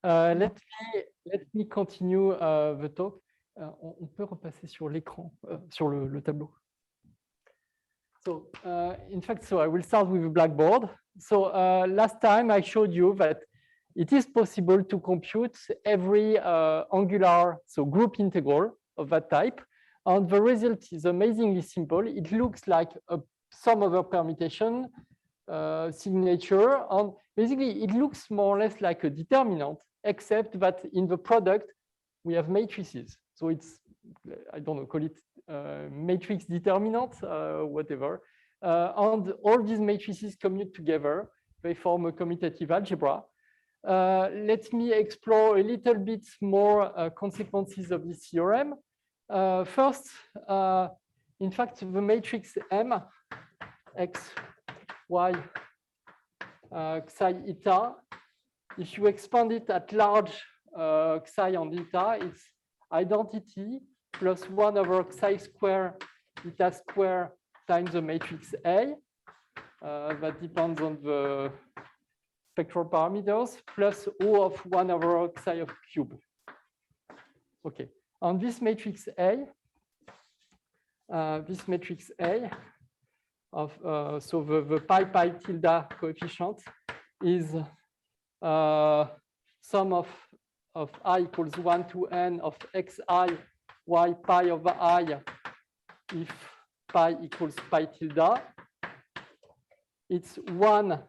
let me continue the talk. On peut repasser sur l'écran, sur le tableau. So, in fact, so I will start with the blackboard. So last time I showed you that it is possible to compute every angular, so group integral of that type. And the result is amazingly simple. It looks like a sum over permutation signature. And basically, it looks more or less like a determinant, except that in the product, we have matrices. So it's, I don't know, call it matrix determinant, whatever. And all these matrices commute together. They form a commutative algebra. Let me explore a little bit more consequences of this theorem. First, in fact, the matrix M, X, Y, psi eta, if you expand it at large psi and eta, it's identity plus 1 over psi square eta square times the matrix A. That depends on the spectral parameters, plus O of 1 over psi of cube. Okay, on this matrix A of so the pi tilde coefficient is sum of I equals 1 to n of xi y pi over I if pi equals pi tilde. It's 1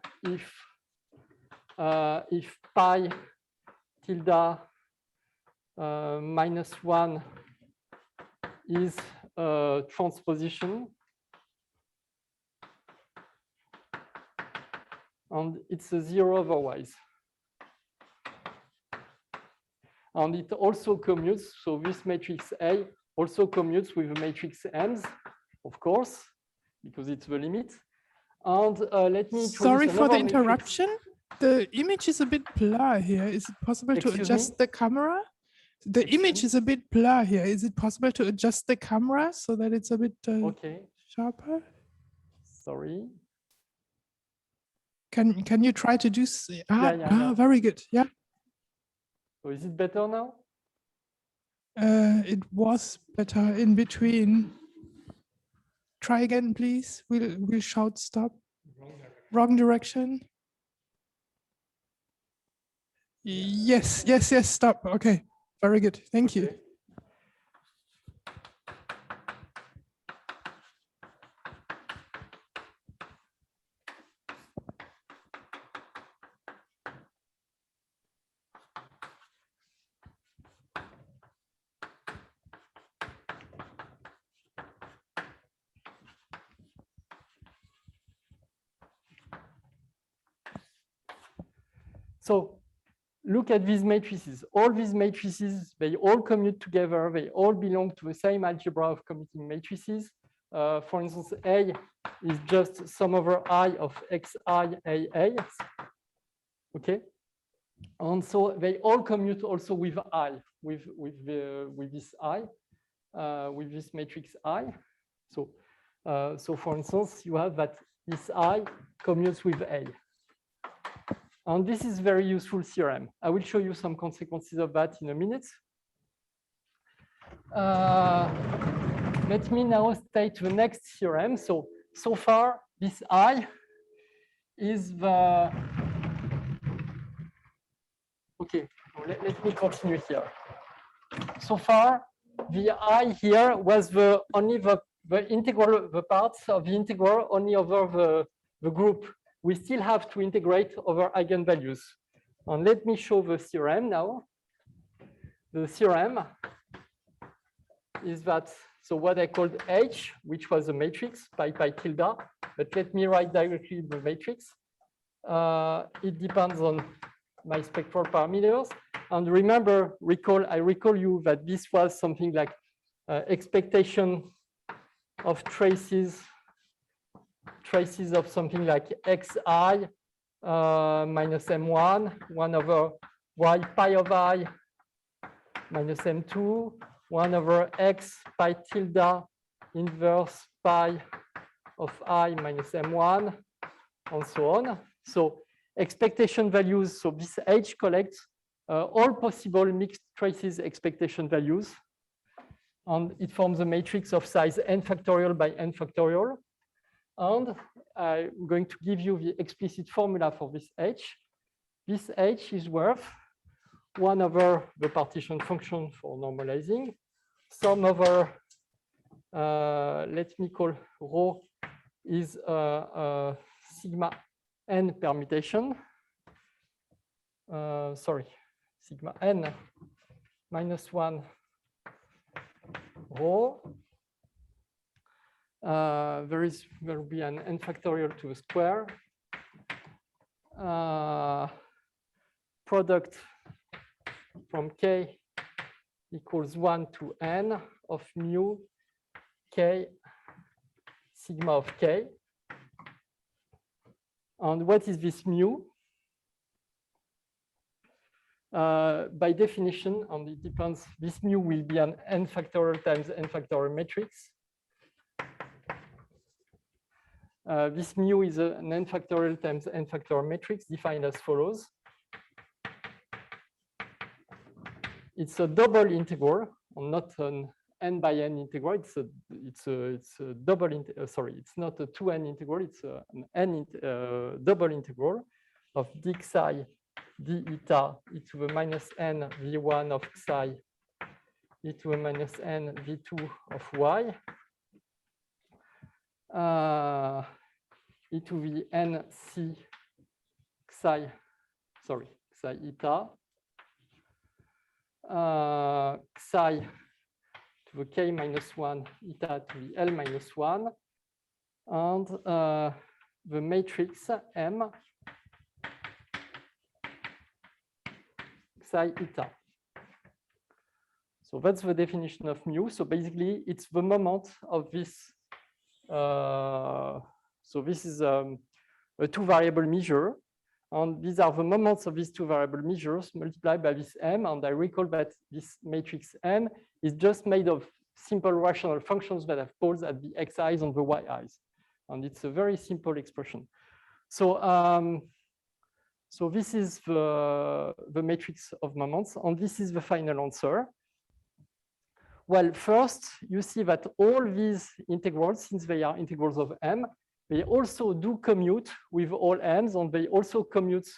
if pi tilde minus 1 is a transposition. And it's a 0 otherwise. And it also commutes, so this matrix A also commutes with the matrix M's, of course, because it's the limit. And let me. Sorry for the interruption. The image is a bit blur here. Is it possible to adjust the camera? The image is a bit blur here. Is it possible to adjust the camera so that it's a bit sharper? Sorry. Can you try to do? Very good. Yeah. So is it better now? It was better in between. Try again, please. We'll shout stop. Wrong direction. Yes, stop. Okay, very good. Thank you. So look at these matrices. All these matrices, they all commute together. They all belong to the same algebra of commuting matrices. For instance, A is just sum over I of xi AA. Okay, and so they all commute also with I, with this I, with this matrix I. So for instance, you have that this I commutes with A. And this is very useful theorem. I will show you some consequences of that in a minute. Let me now state the next theorem. So far, this I is the... Okay, let me continue here. So far, the I here was only the integral, the parts of the integral only over the group. We still have to integrate over eigenvalues. And let me show the theorem now. The theorem is that, so what I called H, which was a matrix, pi tilde, but let me write directly the matrix. It depends on my spectral parameters. And remember, I recall you that this was something like expectation of traces of something like xi minus m1, 1 over y pi of I minus m2, 1 over x pi tilde inverse pi of I minus m1, and so on. So expectation values, so this H collects all possible mixed traces expectation values. And it forms a matrix of size n factorial by n factorial. And I'm going to give you the explicit formula for this H. This H is worth 1 over the partition function for normalizing, sum over, let me call rho is sigma n permutation. Sorry, sigma n minus 1 rho. There will be an n factorial to a square. Product from k equals 1 to n of mu k sigma of k. And what is this mu? By definition, and it depends, this mu will be an n factorial times n factorial matrix. This mu is an n factorial times n factorial matrix defined as follows. It's a double integral, not an n by n integral. It's a double. Sorry, it's not a 2n integral. It's an n double integral of d psi d eta e to the minus n v1 of psi e to the minus n v2 of y e to the n c psi, sorry, psi eta psi to the k minus 1 eta to the L minus 1 and the matrix M psi eta. So that's the definition of mu. So basically, it's the moment of this. So this is a two-variable measure. And these are the moments of these two variable measures multiplied by this M. And I recall that this matrix M is just made of simple rational functions that have poles at the xi's and the yi's. And it's a very simple expression. So, so this is the matrix of moments. And this is the final answer. Well, first, you see that all these integrals, since they are integrals of M, they also do commute with all m's, and they also commute.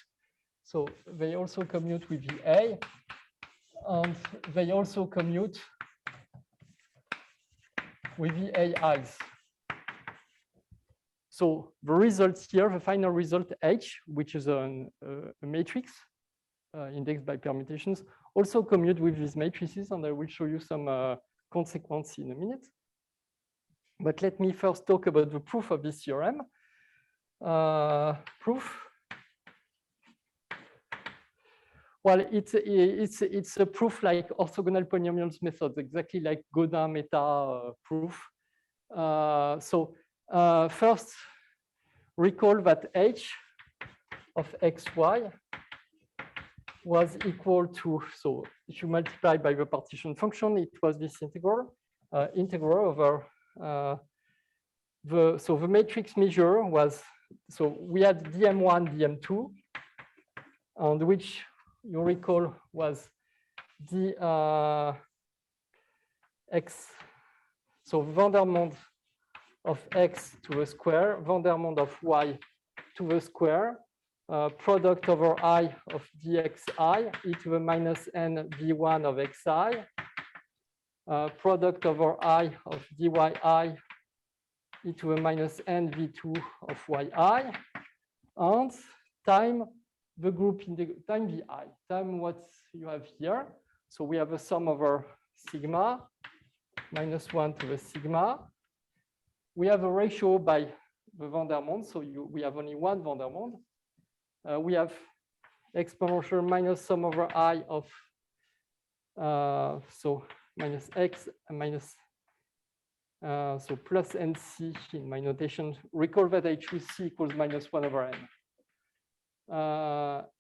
So they also commute with the A, and they also commute with the AI's. So the result here, the final result H, which is a matrix indexed by permutations, also commute with these matrices, and I will show you some consequence in a minute. But let me first talk about the proof of this theorem. Proof. Well, it's a proof like orthogonal polynomials methods, exactly like Godin meta proof. First, recall that h of xy was equal to, so if you multiply by the partition function, it was this integral over the matrix measure was, so we had dm1, dm2, and which you recall was the x, so Vandermonde of x to the square, Vandermonde of y to the square, product over I of dxi e to the minus n v1 of xi, product over I of dyi e to the minus n v2 of yi, and time the group time vi, time what you have here. So we have a sum over sigma minus 1 to the sigma. We have a ratio by the Vandermonde, so we have only one Vandermonde. We have exponential minus sum over I of so minus x and minus so plus nc in my notation. Recall that I choose c equals minus 1 over n.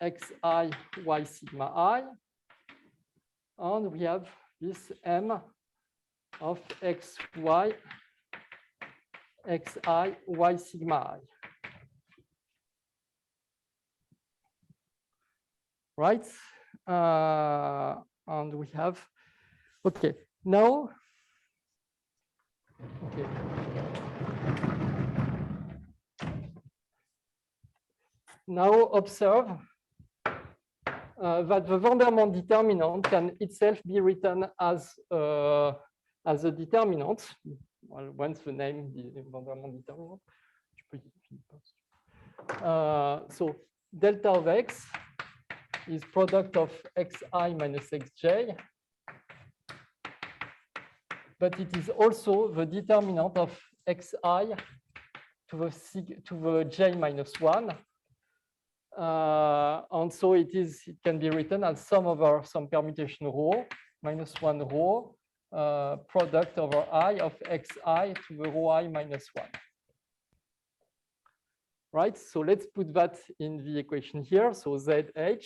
Xi y sigma I, and we have this m of xy xi y sigma I. Right? and we have, okay, now, okay. Now observe that the Vandermonde determinant can itself be written as a determinant. Well, once the name the Vandermonde determinant. So delta of x is product of xi minus xj, but it is also the determinant of xi to the j minus 1. And so it can be written as sum over some permutation rho minus 1 rho product over I of xi to the rho I minus 1. Right, so let's put that in the equation here. So ZH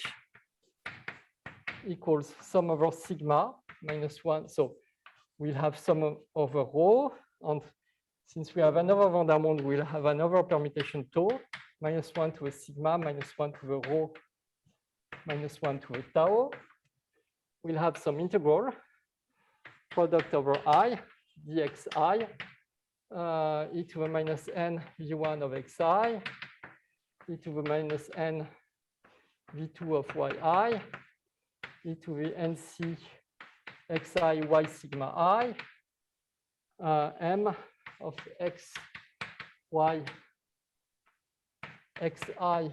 equals sum over sigma minus 1. So we'll have sum over rho. And since we have another Vandermonde, we'll have another permutation tau, minus 1 to a sigma, minus 1 to the rho, minus 1 to a tau. We'll have some integral, product over I, dxi, e to the minus n v1 of xi, e to the minus n v2 of yi, e to the nc xi y sigma I, m of x y xi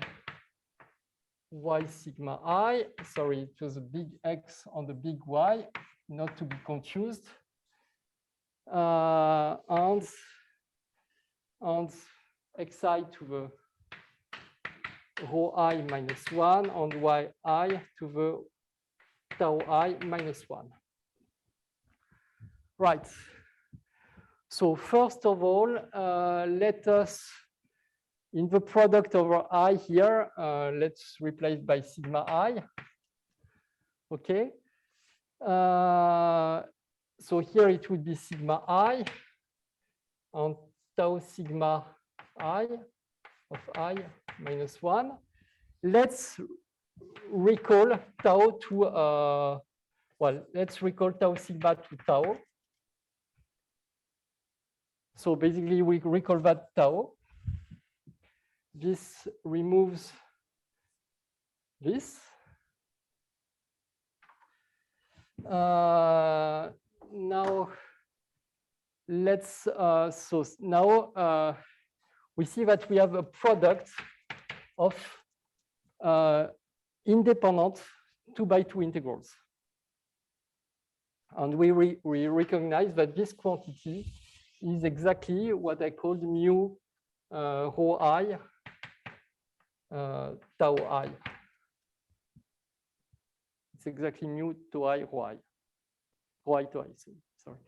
y sigma I. Sorry, it was a big X on the big Y, not to be confused. And xi to the rho I minus 1 and yi to the tau I minus 1. Right. So first of all, let us, in the product over I here, let's replace by sigma I. Okay. So here it would be sigma I and tau sigma I of I minus 1. Let's recall tau to, well, let's recall tau sigma to tau. So basically we recall that tau. This removes this. Now let's so now we see that we have a product of independent 2x2 integrals, and we recognize that this quantity is exactly what I called mu rho I tau I. It's exactly mu tau I rho I. Rho I tau I, sorry.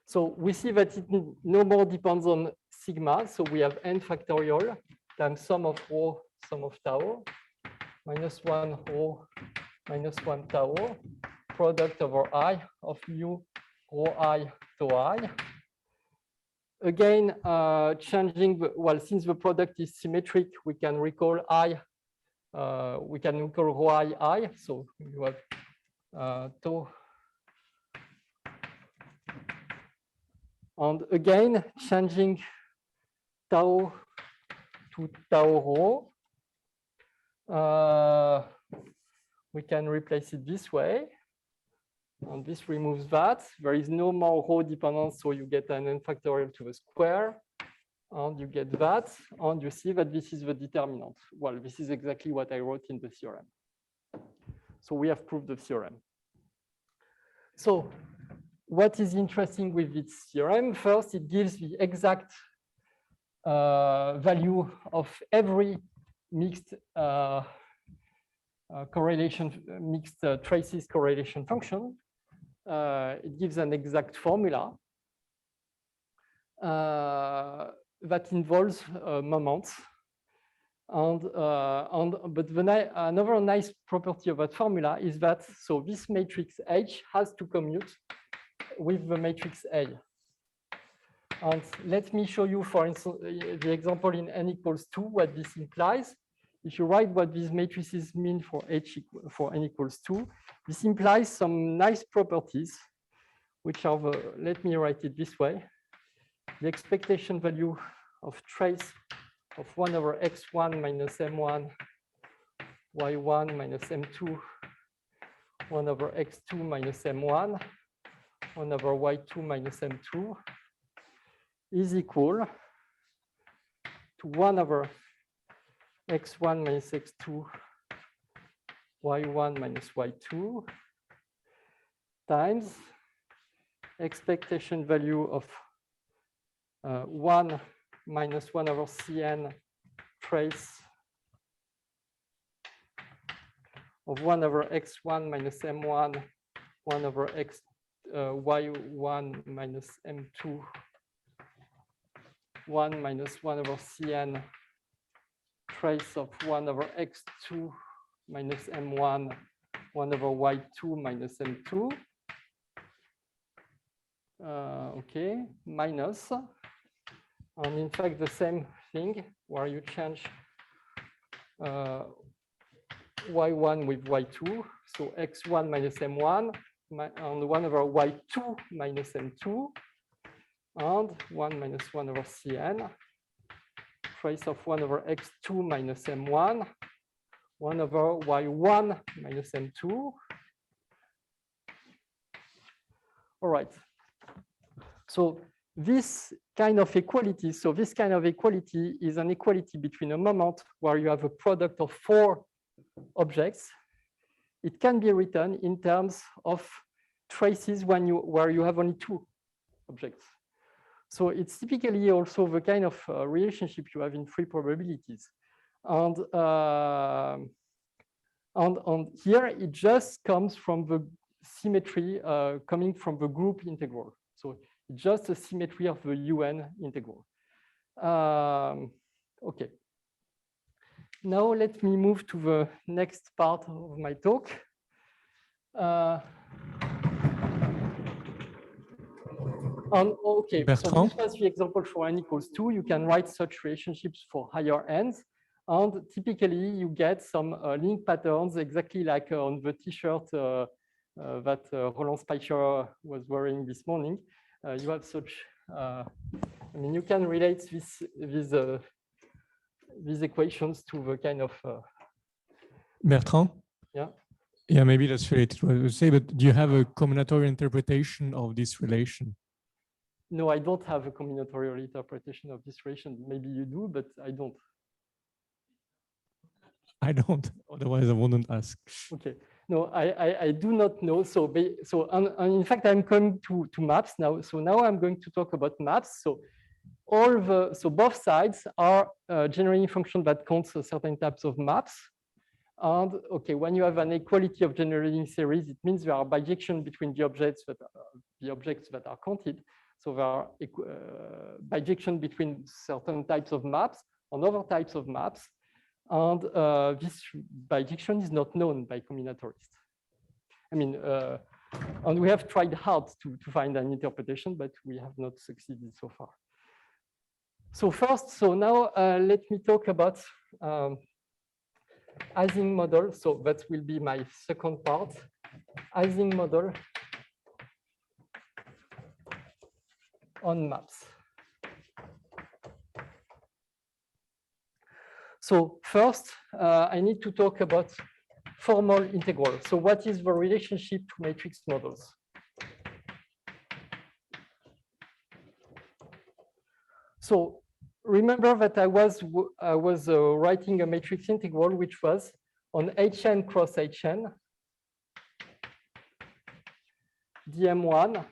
So we see that it no more depends on sigma. So we have n factorial times sum of rho, sum of tau, minus 1 rho, minus 1 tau, product over I of mu rho I tau I. Again, changing, well, since the product is symmetric, we can recall I, we can recall rho I. So you have tau. And again, changing tau to tau rho, we can replace it this way. And this removes that. There is no more rho dependence, so you get an n factorial to the square. And you get that. And you see that this is the determinant. Well, this is exactly what I wrote in the theorem. So we have proved the theorem. So what is interesting with this theorem? First, it gives the exact value of every mixed correlation, mixed traces correlation function. It gives an exact formula that involves moments. But another nice property of that formula is that so this matrix H has to commute with the matrix A. And let me show you, for instance, the example in n equals 2, what this implies. if you write what these matrices mean for n equals 2, this implies some nice properties, which are let me write it this way. The expectation value of trace of 1 over x1 minus m1, y1 minus m2, 1 over x2 minus m1, 1 over y2 minus m2 is equal to 1 over x1 minus x2, y1 minus y2 times expectation value of 1 minus 1 over Cn trace of 1 over x1 minus m1, 1 over y1 minus m2, 1 minus 1 over Cn trace of 1 over x2 minus m1, 1 over y2 minus m2. Okay, minus, and in fact the same thing where you change y1 with y2, so x1 minus m1 and 1 over y2 minus m2 and 1 minus 1 over Cn trace of 1 over x2 minus m1, 1 over y1 minus m2. All right. So this kind of equality, is an equality between a moment where you have a product of 4 objects. It can be written in terms of traces where you have only 2 objects. So it's typically also the kind of relationship you have in free probabilities. And here it just comes from the symmetry coming from the group integral. So it's just a symmetry of the UN integral. Okay. Now let me move to the next part of my talk. Okay, Bertrand? so this was the example for n equals 2. You can write such relationships for higher ends. And typically, you get some link patterns exactly like on the T-shirt that Roland Speicher was wearing this morning. You have such, I mean, you can relate these equations to the kind of. Bertrand? Yeah. Yeah, maybe that's related to what you say, but do you have a combinatorial interpretation of this relation? No, I don't have a combinatorial interpretation of this relation. Maybe you do, but I don't. I don't, otherwise I wouldn't ask. Okay, no, I do not know. So in fact, I'm coming to maps now. So now I'm going to talk about maps. So both sides are generating functions that count certain types of maps. And okay, when you have an equality of generating series, it means there are bijections between the objects that are counted. So there are bijection between certain types of maps and other types of maps. And this bijection is not known by combinatorists. I mean, and we have tried hard to find an interpretation, but we have not succeeded so far. So now let me talk about Ising model. So that will be my second part. Ising model on maps. So first, I need to talk about formal integral. So what is the relationship to matrix models? So remember that I was writing a matrix integral, which was on Hn cross Hn, dm1,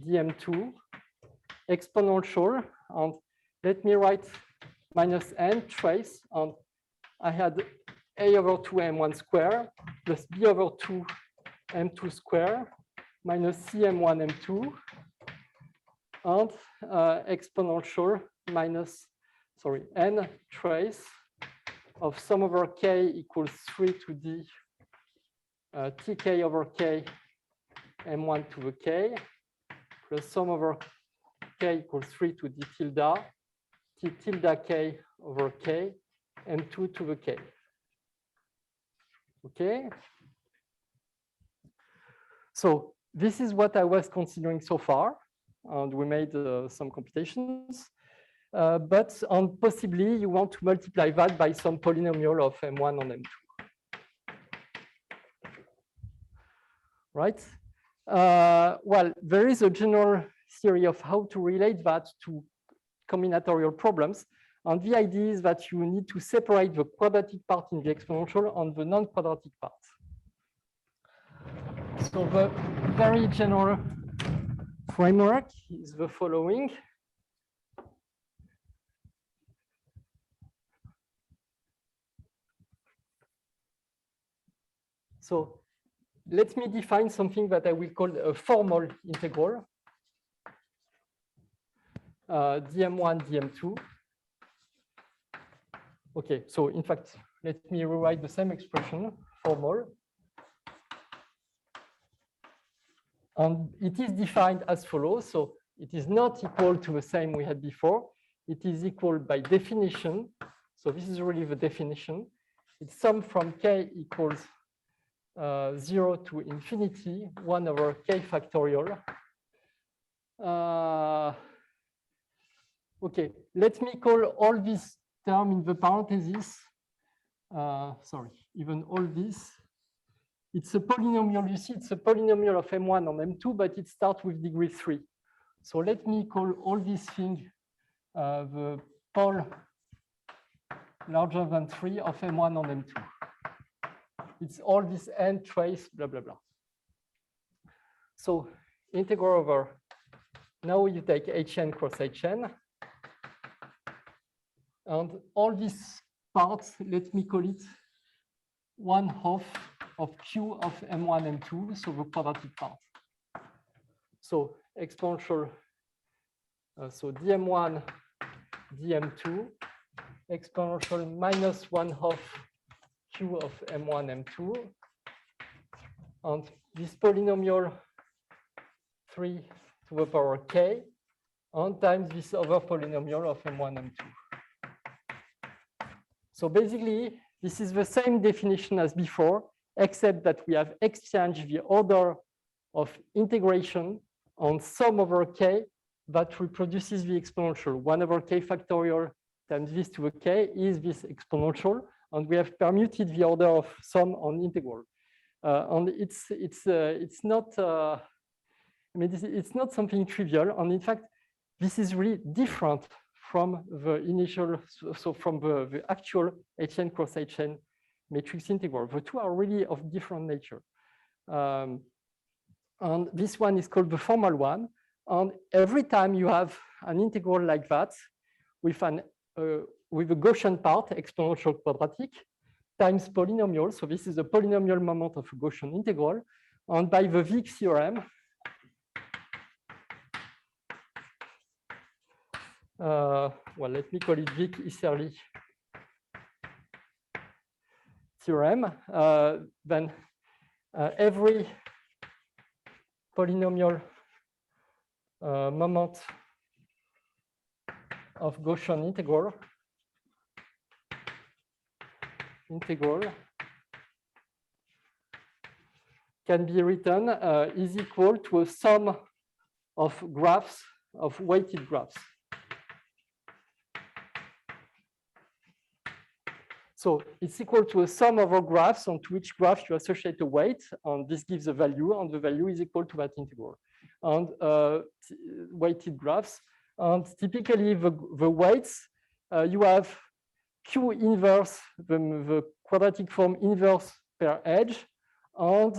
dm2, exponential, and let me write minus n trace, and I had a over 2 m1 square plus b over 2 m2 square minus c m1 m2, and exponential minus, sorry, n trace of sum over k equals 3 to d tk over k m1 to the k plus sum over k equals 3 to d tilde t tilde k over k M2 to the K. Okay. So this is what I was considering so far, and we made some computations. But possibly you want to multiply that by some polynomial of M1 on M2. Right? Well, there is a general theory of how to relate that to combinatorial problems. And the idea is that you need to separate the quadratic part in the exponential and the non-quadratic part. So the very general framework is the following. So let me define something that I will call a formal integral, dm1, dm2. Okay, so in fact, let me rewrite the same expression, formal. And it is defined as follows. So it is not equal to the same we had before. It is equal by definition. So this is really the definition. It's sum from k equals 0 to infinity, 1 over k factorial. Okay, let me call all this term in the parentheses. Sorry, even all this. It's a polynomial, you see, it's a polynomial of M1 on M2, but it starts with degree 3. So let me call all these things the pole larger than 3 of M1 on M2. It's all this n trace, blah, blah, blah. So integral over, now you take Hn cross Hn. And all these parts, let me call it 1/2 of Q of M1, M2, so the quadratic part. So exponential, so dm1, dm2, exponential minus 1/2 Q of M1, M2. And this polynomial 3 to the power k, and times this other polynomial of M1, M2. So basically, this is the same definition as before, except that we have exchanged the order of integration on sum over k that reproduces the exponential. 1 over k factorial times this to the k is this exponential, and we have permuted the order of sum on integral. And it's not. I mean, it's not something trivial, and in fact, this is really different from the initial, so from the actual Hn cross Hn matrix integral. The two are really of different nature. And this one is called the formal one. And every time you have an integral like that with a Gaussian part, exponential quadratic, times polynomial. So this is a polynomial moment of a Gaussian integral. And by the Wick theorem, well, let me call it Wick-Isserly theorem. Then every polynomial moment of Gaussian integral can be written is equal to a sum of graphs, of weighted graphs. So it's equal to a sum of our graphs onto which graph you associate a weight, and this gives a value, and the value is equal to that integral. And weighted graphs, and typically the weights, you have Q inverse, the quadratic form inverse per edge, and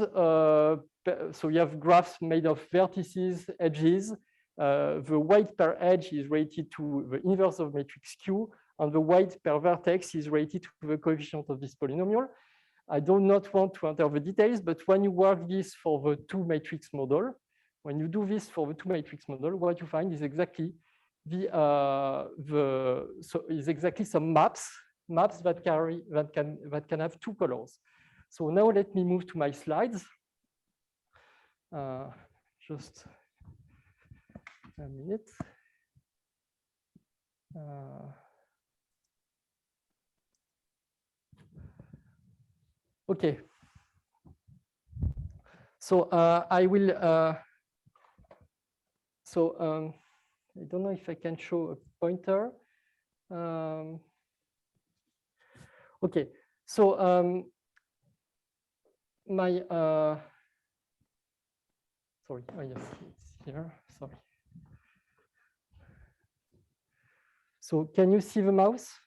so you have graphs made of vertices, edges. The weight per edge is related to the inverse of matrix Q, and the weight per vertex is related to the coefficient of this polynomial. I do not want to enter the details, but when you work this for the two matrix model, when you do this for the two matrix model, what you find is exactly some maps that can have two colors. So now let me move to my slides. Just a minute. Okay. So I will. I don't know if I can show a pointer. Okay. So my sorry. Oh yes, it's here. Sorry. So can you see the mouse?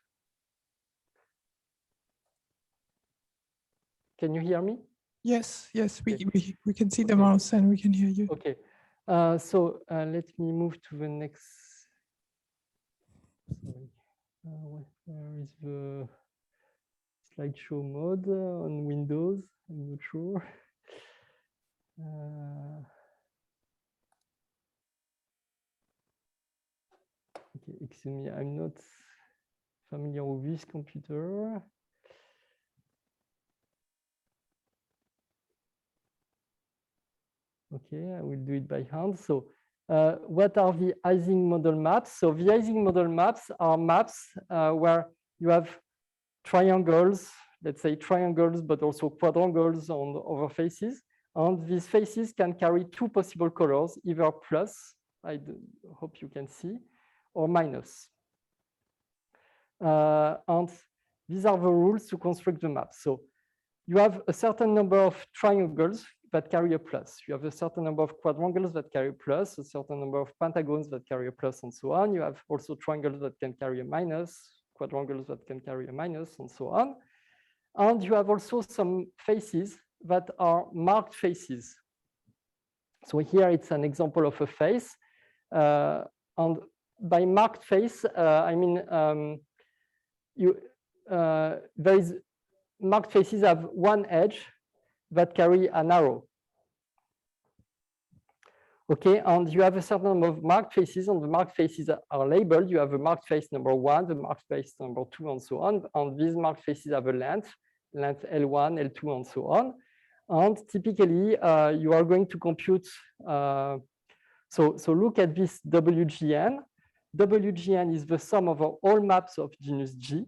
Can you hear me? Yes, yes, Okay. we can see the Okay. mouse and we can hear you. Okay. So let me move to the next. Sorry. Where is the slideshow mode on Windows? I'm not sure. Okay, excuse me, I'm not familiar with this computer. Okay, I will do it by hand. So what are the Ising model maps? So the Ising model maps are maps where you have triangles, let's say triangles, but also quadrangles on over faces. And these faces can carry two possible colors, either plus, I hope you can see, or minus. And these are the rules to construct the map. So you have a certain number of triangles that carry a plus. You have a certain number of quadrangles that carry a plus, a certain number of pentagons that carry a plus, and so on. You have also triangles that can carry a minus, quadrangles that can carry a minus, and so on. And you have also some faces that are marked faces. So here it's an example of a face. And by marked face, I mean there is marked faces have one edge that carry an arrow. Okay, and you have a certain number of marked faces, and the marked faces are labeled. You have a marked face number 1, the marked face number 2, and so on. And these marked faces have a length L1, L2, and so on. And typically, you are going to compute. So look at this WGN. WGN is the sum of all maps of genus G.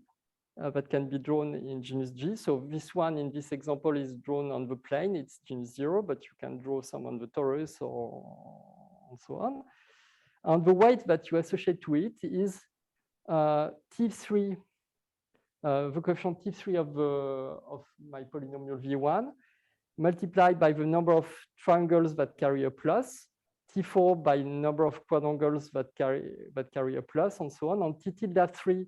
That can be drawn in genus G. So this one in this example is drawn on the plane. It's genus 0, but you can draw some on the torus or and so on. And the weight that you associate to it is T3, the coefficient T3 of my polynomial V1, multiplied by the number of triangles that carry a plus, T4 by number of quadrangles that carry a plus, and so on, and T tilde 3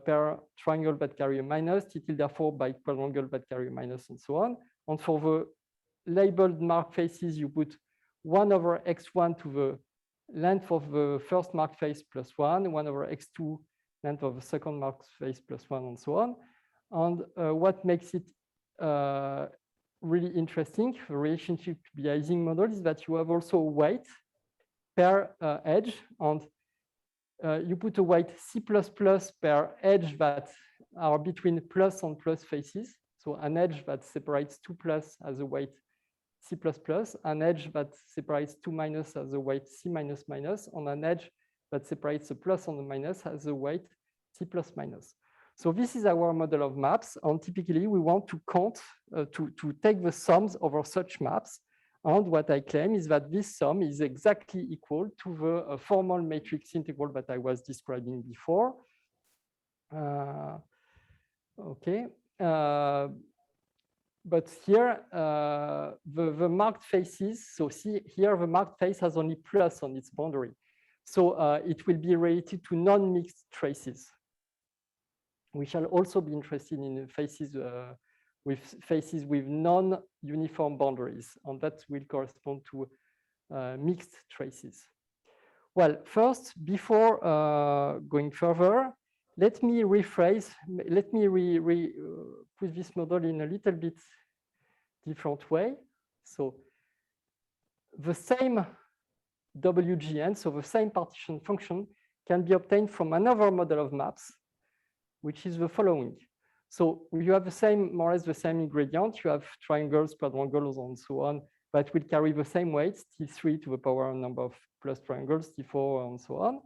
per triangle that carry a minus, T tilde 4 by quadrangle that carry a minus, and so on. And for the labeled marked faces, you put 1 over x1 to the length of the first marked face plus 1, 1 over x2 length of the second marked face plus 1, and so on. And what makes it really interesting, the relationship to the Ising model, is that you have also a weight per edge, and you put a weight C++ per edge that are between plus and plus faces. So an edge that separates 2 plus has a weight C++, an edge that separates 2 minus has a weight C minus minus, and an edge that separates a plus and a minus has a weight C plus minus. So this is our model of maps, and typically we want to count, to take the sums over such maps. And what I claim is that this sum is exactly equal to the formal matrix integral that I was describing before. Okay. But here, the marked faces, so see here, the marked face has only plus on its boundary. So it will be related to non-mixed traces. We shall also be interested in faces with non-uniform boundaries, and that will correspond to mixed traces. Well, first, before going further, let me rephrase, let me put this model in a little bit different way. So the same WGN, so the same partition function, can be obtained from another model of maps, which is the following. So you have the same, more or less the same ingredient. You have triangles, quadrangles, and so on, that will carry the same weights, T3 to the power number of plus triangles, T4, and so on.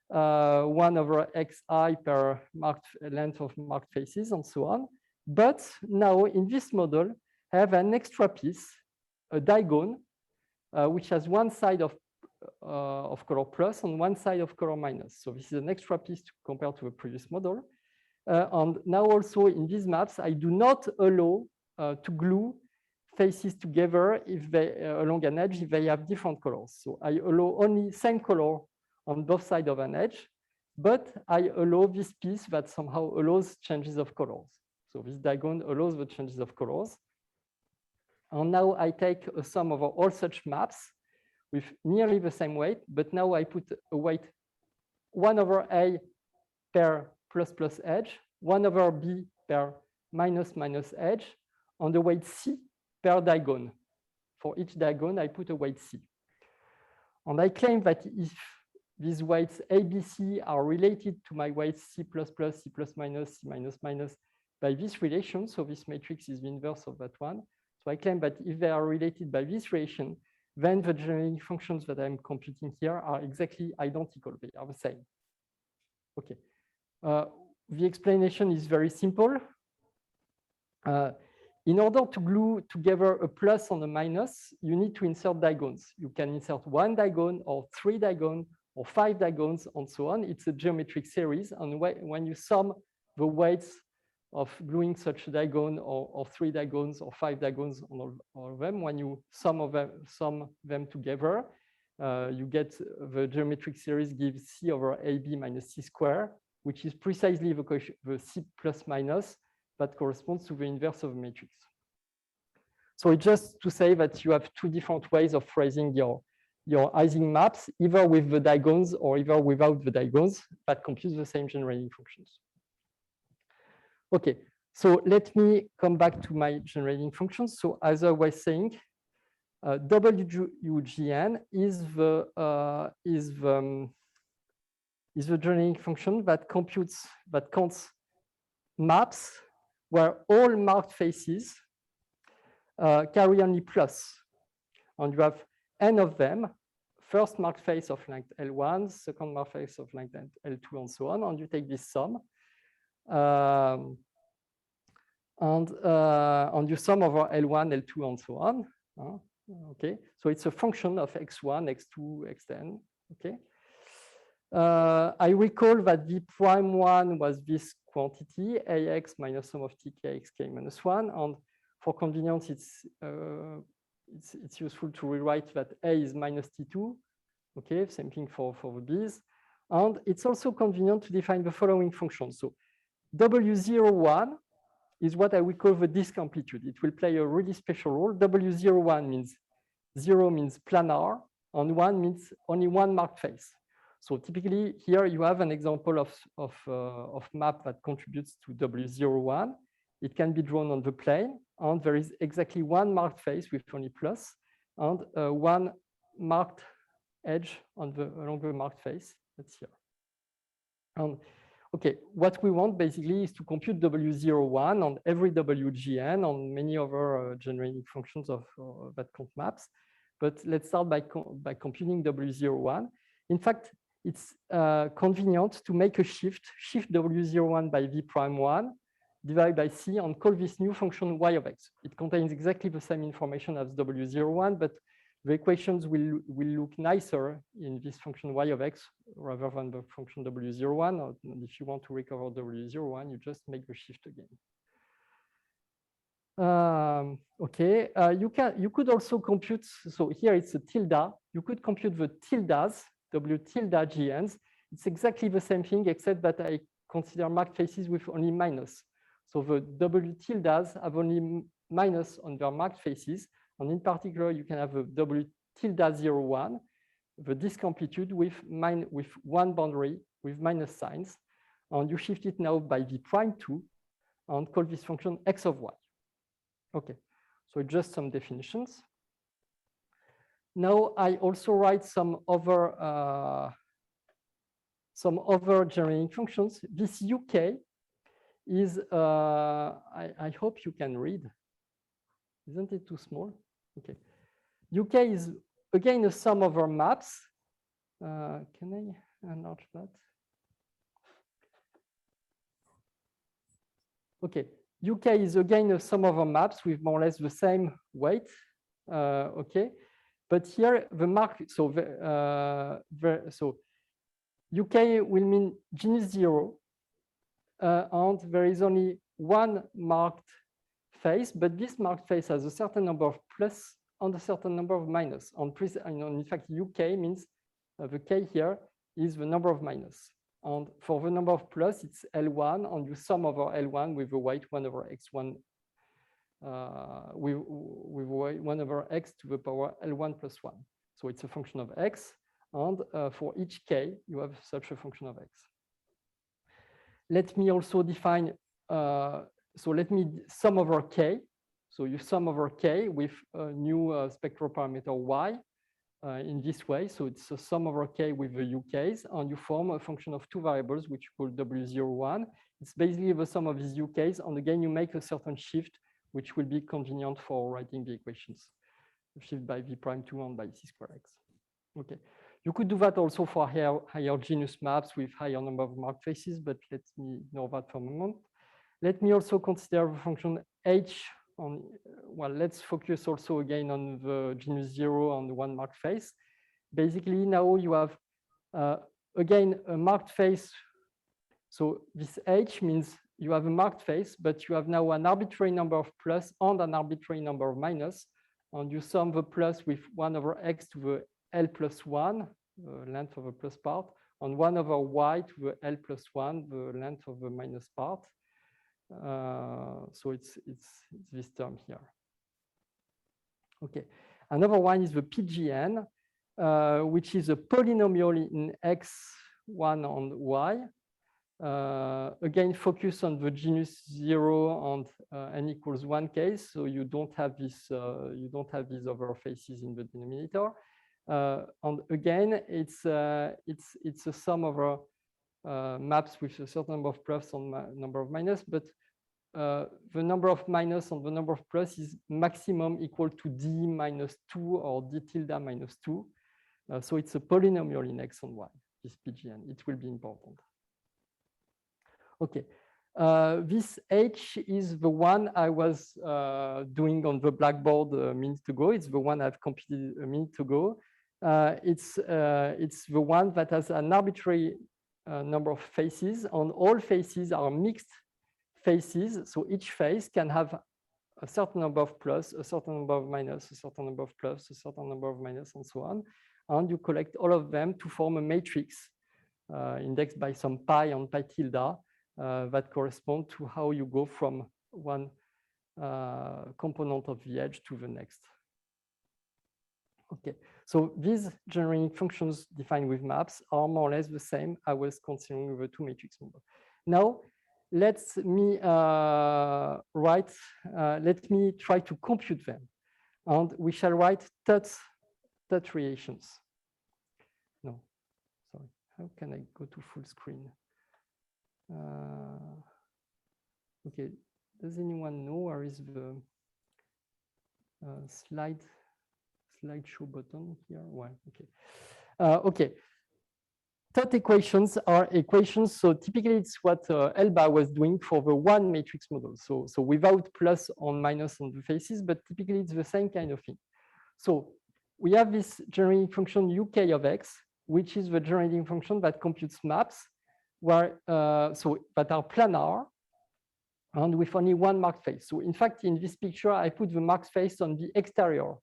1 over xi per marked length of marked faces, and so on. But now in this model, I have an extra piece, a diagon, which has one side of color plus and one side of color minus. So this is an extra piece compared to the previous model. And now also in these maps, I do not allow to glue faces together if they along an edge if they have different colors. So I allow only same color on both sides of an edge, but I allow this piece that somehow allows changes of colors. So this diagon allows the changes of colors. And now I take a sum over all such maps with nearly the same weight, but now I put a weight 1 over A per plus plus edge, 1 over B per minus minus edge, on the weight C per diagon. For each diagon, I put a weight C. And I claim that if these weights A, B, C are related to my weights C plus plus, C plus minus, C minus minus by this relation, so this matrix is the inverse of that one. So I claim that if they are related by this relation, then the generating functions that I'm computing here are exactly identical. They are the same. Okay. The explanation is very simple. In order to glue together a plus and a minus, you need to insert diagons. You can insert 1 diagon or 3 diagon or 5 diagons and so on. It's a geometric series. And when you sum the weights of gluing such a diagon or 3 diagons or 5 diagons on all of them, when you sum them together, you get the geometric series gives C over AB minus C squared, which is precisely the C plus minus that corresponds to the inverse of the matrix. So it's just to say that you have 2 different ways of phrasing your Ising maps, either with the diagons or either without the diagons, that compute the same generating functions. Okay, so let me come back to my generating functions. So as I was saying, WGN is the generating function that counts maps where all marked faces carry only plus. And you have n of them, first marked face of length L1, second marked face of length L2, and so on. And you take this sum. And you sum over L1, L2, and so on. Okay, so it's a function of x1, x2, xn. Okay. I recall that the prime one was this quantity, ax minus sum of tk xk minus 1. And for convenience, it's useful to rewrite that a is minus t2. Okay, same thing for the b's. And it's also convenient to define the following functions. So W01 is what I will call the disk amplitude. It will play a really special role. W01 means 0 means planar, and 1 means only one marked face. So typically here you have an example of map that contributes to W01. It can be drawn on the plane, and there is exactly one marked face with only plus, and one marked edge along the marked face. That's here. Okay, what we want basically is to compute W01 on every WGN on many other generating functions that count maps. But let's start by computing W01. In fact, it's convenient to make a shift W01 by V prime 1, divided by C, and call this new function y of x. It contains exactly the same information as W01, but the equations will look nicer in this function y of x rather than the function W01. And if you want to recover W01, you just make the shift again. Okay, you could also compute, so here it's a tilde. You could compute the tildes, W tilde GNs. It's exactly the same thing, except that I consider marked faces with only minus. So the W tildes have only minus on their marked faces. And in particular, you can have a W tilde 01, the disk amplitude with one boundary with minus signs. And you shift it now by V prime 2 and call this function x of y. Okay, so just some definitions. Now I also write some other generating functions. This UK is, I hope you can read. Isn't it too small? Okay. UK is, again, a sum over maps. Can I enlarge that? Okay. UK is again a sum over maps with more or less the same weight. Okay, but here the mark, so UK will mean genus 0, and there is only one marked face, but this marked face has a certain number of plus and a certain number of minus. In fact, UK means the K here is the number of minus. And for the number of plus, it's L1, and you sum over L1 with the weight 1 over x1, with weight 1 over x to the power L1 plus 1. So it's a function of x, and for each K, you have such a function of x. Let me also define, so let me sum over K. So you sum over K with a new spectral parameter Y. In this way, so it's a sum over K with the UKs, and you form a function of two variables, which you call W01. It's basically the sum of these UKs, and again, you make a certain shift, which will be convenient for writing the equations. Shift by V prime 2 and by C square X. Okay, you could do that also for higher genus maps with higher number of marked faces, but let me ignore that for a moment. Let me also consider the function H. Well, let's focus also again on the genus 0 and the one marked face. Basically, now you have, again, a marked face. So this H means you have a marked face, but you have now an arbitrary number of plus and an arbitrary number of minus. And you sum the plus with 1 over x to the L plus 1, the length of the plus part, and 1 over y to the L plus 1, the length of the minus part. So it's this term here. Okay, another one is the PGN, which is a polynomial in x1 and y. Again, focus on the genus 0 and n equals 1 case, so you don't have this. You don't have these other faces in the denominator. And again, it's a sum over maps with a certain number of plus and number of minus, but the number of minus and the number of plus is maximum equal to d minus 2 or d tilde minus 2. So it's a polynomial in x and y, this PGN. It will be important. Okay, this H is the one I was doing on the blackboard a minute ago. It's the one I've computed a minute ago. It's the one that has an arbitrary number of faces, and all faces are mixed faces. So each face can have a certain number of plus, a certain number of minus, a certain number of plus, a certain number of minus, and so on. And you collect all of them to form a matrix indexed by some pi and pi tilde that correspond to how you go from one component of the edge to the next. Okay, so these generating functions defined with maps are more or less the same I was considering with the two matrix model. Now, let me try to compute them, and we shall write tut relations. No, sorry. How can I go to full screen? Okay, does anyone know where is the slideshow button here? Well, okay. Okay. Tut equations are equations. So typically, it's what Elba was doing for the one matrix model. So without plus or minus on the faces, but typically it's the same kind of thing. So we have this generating function UK of x, which is the generating function that computes maps, where that are planar and with only one marked face. So in fact, in this picture, I put the marked face on the exterior,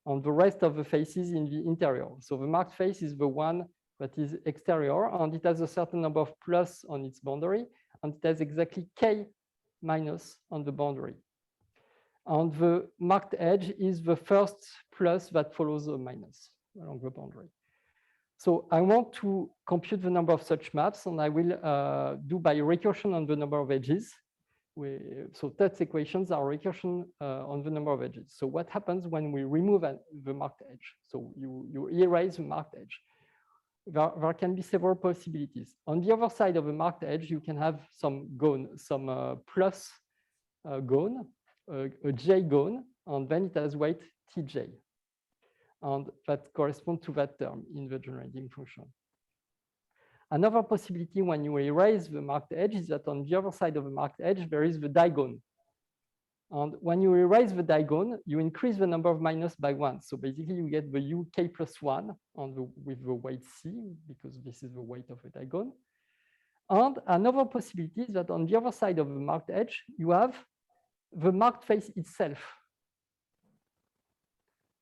and the rest of the faces in the interior. So the marked face is the one that is exterior, and it has a certain number of plus on its boundary, and it has exactly k minus on the boundary. And the marked edge is the first plus that follows a minus along the boundary. So I want to compute the number of such maps, and I will do by recursion on the number of edges. So Tut's equations are recursion on the number of edges. So what happens when we remove the marked edge? So you erase the marked edge. There can be several possibilities. On the other side of the marked edge, you can have some gone, some plus gone, a j gone, and then it has weight tj. And that corresponds to that term in the generating function. Another possibility when you erase the marked edge is that on the other side of the marked edge, there is the digone. And when you erase the diagon, you increase the number of minus by 1. So basically, you get the UK plus 1 with the weight C, because this is the weight of the diagon. And another possibility is that on the other side of the marked edge, you have the marked face itself,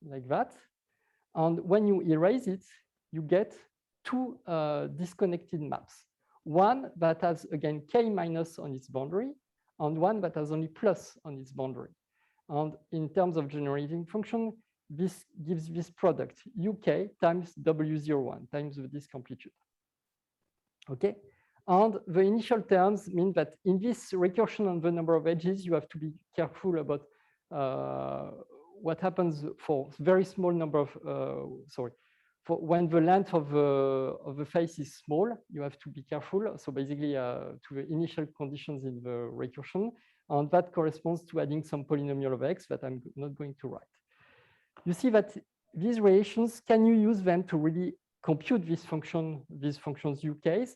like that. And when you erase it, you get two disconnected maps. One that has, again, K minus on its boundary, and one that has only plus on its boundary. And in terms of generating function, this gives this product, UK times W01 times the disk amplitude. Okay, and the initial terms mean that in this recursion on the number of edges, you have to be careful about what happens for very small number of, for when the length of the face is small, you have to be careful. So basically to the initial conditions in the recursion, and that corresponds to adding some polynomial of x that I'm not going to write. You see that these relations, can you use them to really compute these functions UKs?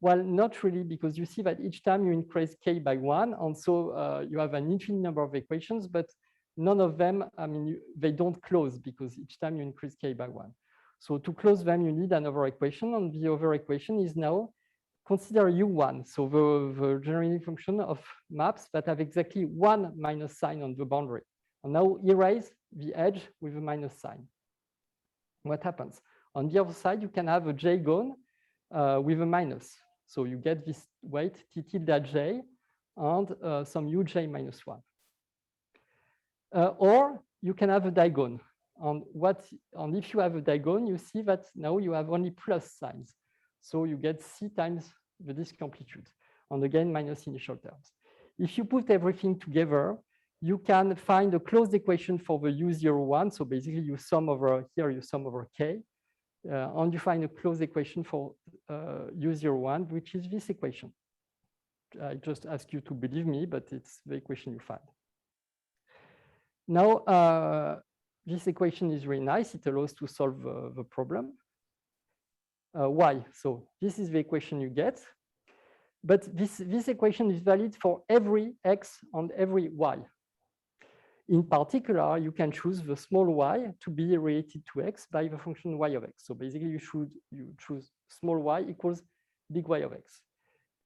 Well, not really, because you see that each time you increase k by 1, and so you have an infinite number of equations, but none of them, I mean, they don't close because each time you increase k by 1. So to close them, you need another equation, and the other equation is now consider U1, so the generating function of maps that have exactly one minus sign on the boundary. And now erase the edge with a minus sign. What happens? On the other side, you can have a j-gon with a minus. So you get this weight t tilde j and some uj minus 1. Or you can have a diagon. And if you have a diagon, you see that now you have only plus signs. So you get c times the disk amplitude, and again, minus initial terms. If you put everything together, you can find a closed equation for the U01. So basically, you sum over here, you sum over k, and you find a closed equation for U01, which is this equation. I just ask you to believe me, but it's the equation you find. Now, this equation is really nice. It allows to solve the problem. Why? So this is the equation you get. But this equation is valid for every x and every y. In particular, you can choose the small y to be related to x by the function y of x. So basically, you choose small y equals big Y of x.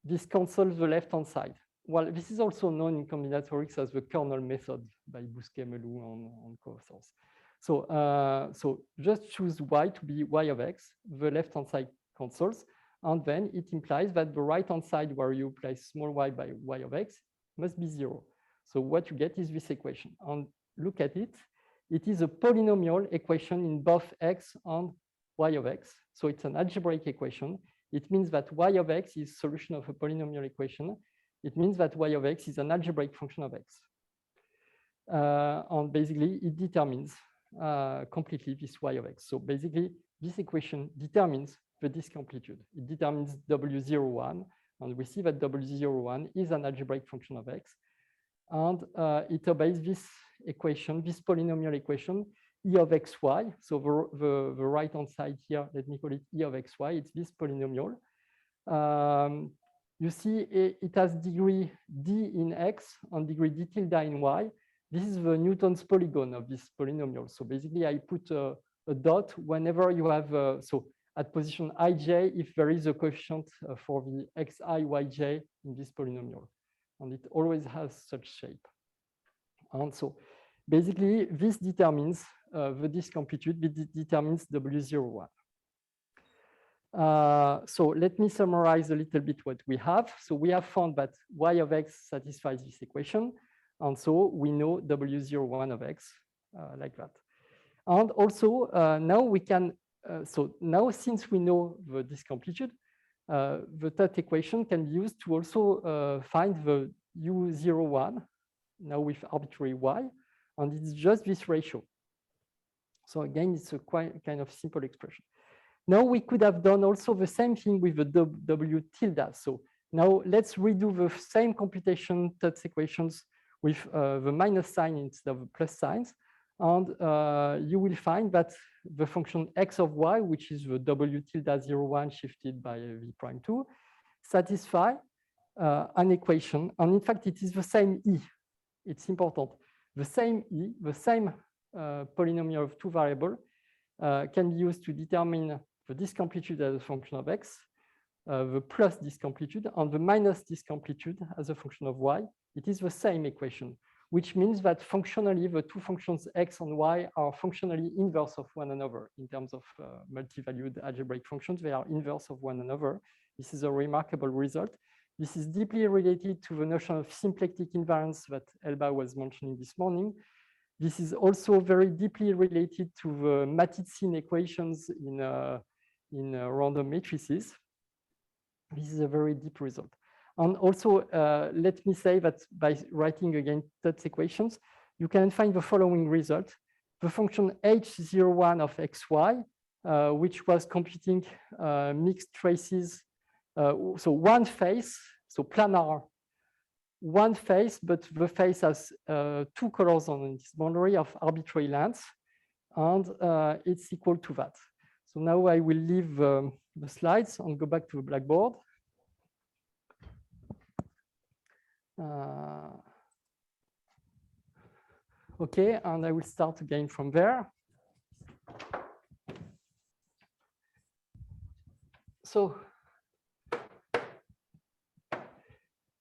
This cancels the left-hand side. Well, this is also known in combinatorics as the Kernel Method by Bousquet-Melou and co-authors. So just choose y to be y of x, the left-hand side cancels, and then it implies that the right-hand side where you place small y by y of x must be 0. So what you get is this equation. And look at it. It is a polynomial equation in both x and y of x. So it's an algebraic equation. It means that y of x is solution of a polynomial equation. It means that y of x is an algebraic function of x. And basically, it determines completely this y of x. So basically, this equation determines the disk amplitude. It determines W01, and we see that W01 is an algebraic function of x. And it obeys this equation, this polynomial equation, E of xy. So the right-hand side here, let me call it E of xy. It's this polynomial. You see it has degree d in x and degree d tilde in y. This is the Newton's polygon of this polynomial. So basically, I put a dot whenever you have, so at position ij, if there is a coefficient for the xi, yj in this polynomial. And it always has such shape. And so basically, this determines the disk amplitude, it determines W01. So let me summarize a little bit what we have. So we have found that y of x satisfies this equation. And so we know W01 of x like that. And also now we can, so now since we know the disk amplitude, the third equation can be used to also find the U01, now with arbitrary y, and it's just this ratio. So again, it's a quite kind of simple expression. Now we could have done also the same thing with the W tilde. So now let's redo the same computation third equations with the minus sign instead of the plus signs. And you will find that the function x of y, which is the W tilde 01 shifted by v prime 2, satisfy an equation. And in fact, it is the same E. it's important. The same E, the same polynomial of two variables can be used to determine the disk amplitude as a function of x, the plus disk amplitude, and the minus disk amplitude as a function of y. It is the same equation, which means that functionally the two functions x and y are functionally inverse of one another in terms of multi-valued algebraic functions. They are inverse of one another. This is a remarkable result. This is deeply related to the notion of symplectic invariance that Elba was mentioning this morning. This is also very deeply related to the Matizin equations in random matrices. This is a very deep result. And also, let me say that by writing again Tut's equations, you can find the following result. The function h01 of xy, which was computing mixed traces, so one face, so planar, one face, but the face has two colors on its boundary of arbitrary length, and it's equal to that. So now I will leave the slides and go back to the blackboard. Okay, and I will start again from there. So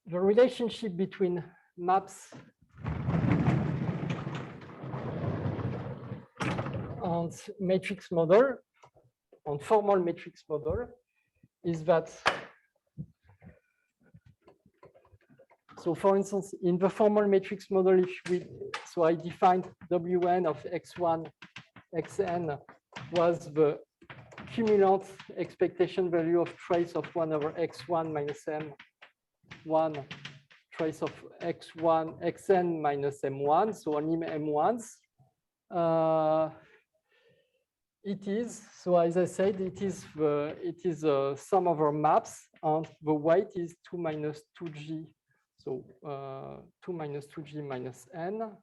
the relationship between maps and matrix model, and formal matrix model, is that, so for instance, in the formal matrix model, so I defined Wn of x1, xn was the cumulant expectation value of trace of 1 over x1 minus m1 trace of x1, xn minus m1, so only m1s. It is, so as I said, it is a sum over maps, and the weight is 2 minus 2g. So 2 minus 2g minus n,